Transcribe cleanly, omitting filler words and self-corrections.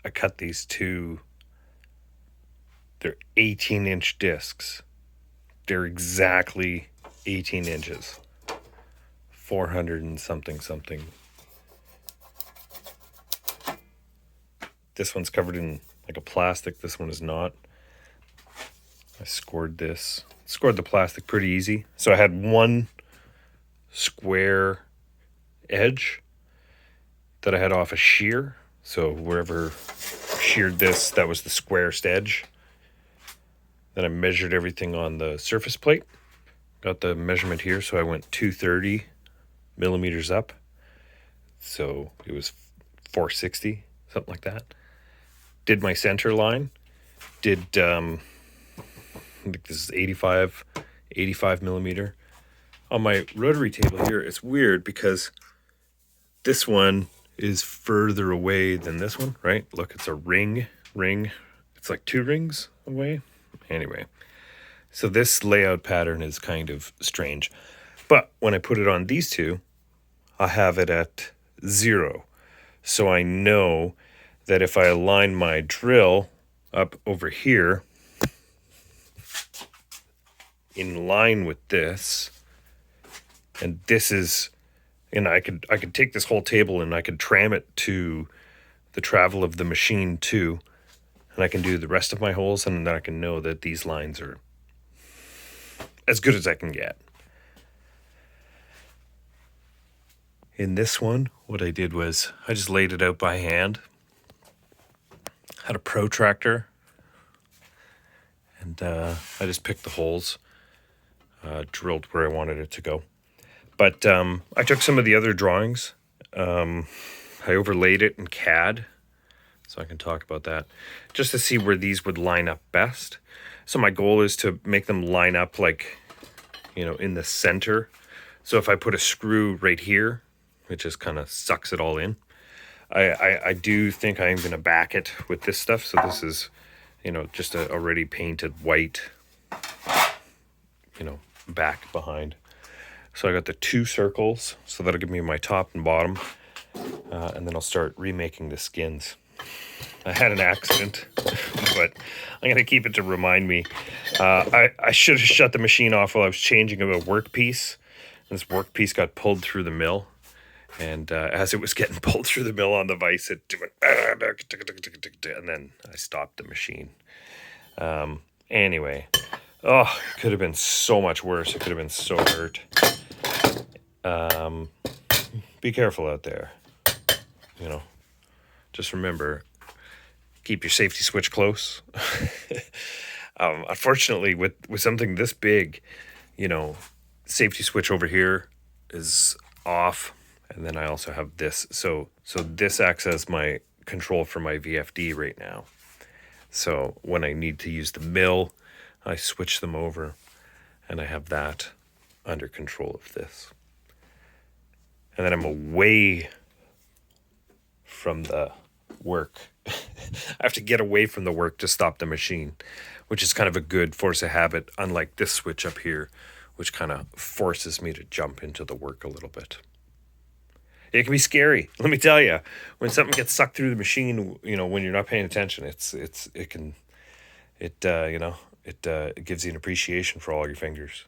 I cut these two, they're 18-inch discs. They're exactly 18 inches. 400 and something. This one's covered in like a plastic. This one is not. I scored the plastic pretty easy. So I had one square edge that I had off a shear. So wherever sheared this, that was the squarest edge. Then I measured everything on the surface plate. Got the measurement here, so I went 230 millimeters up. So it was 460, something like that. Did my center line. I think this is 85 millimeter. On my rotary table here, it's weird because this one is further away than this one, right? Look, it's a ring. It's like 2 rings away. Anyway, so this layout pattern is kind of strange. But when I put it on these two, I have it at 0. So I know that if I align my drill up over here in line with this, and this is, and I could take this whole table and I could tram it to the travel of the machine too, and I can do the rest of my holes, and then I can know that these lines are as good as I can get. In this one, what I did was I just laid it out by hand. Had a protractor, and I just picked the holes, drilled where I wanted it to go. But I took some of the other drawings. I overlaid it in CAD, so I can talk about that, just to see where these would line up best. So my goal is to make them line up like, in the center. So if I put a screw right here, it just kind of sucks it all in. I do think I am going to back it with this stuff. So this is, just a already painted white, back behind. So I got the 2 circles, so that'll give me my top and bottom. And then I'll start remaking the skins. I had an accident, but I'm going to keep it to remind me. I should have shut the machine off while I was changing a workpiece. This workpiece got pulled through the mill. And as it was getting pulled through the mill on the vise, it went, and then I stopped the machine. Anyway, it could have been so much worse. It could have been so hurt. Be careful out there. Just remember, keep your safety switch close. Unfortunately, with something this big, safety switch over here is off. And then I also have this. So this acts as my control for my VFD right now. So when I need to use the mill, I switch them over, and I have that under control of this. And then I'm away from the work. I have to get away from the work to stop the machine, which is kind of a good force of habit, unlike this switch up here, which kind of forces me to jump into the work a little bit. It can be scary, let me tell you. When something gets sucked through the machine, when you're not paying attention, it gives you an appreciation for all your fingers.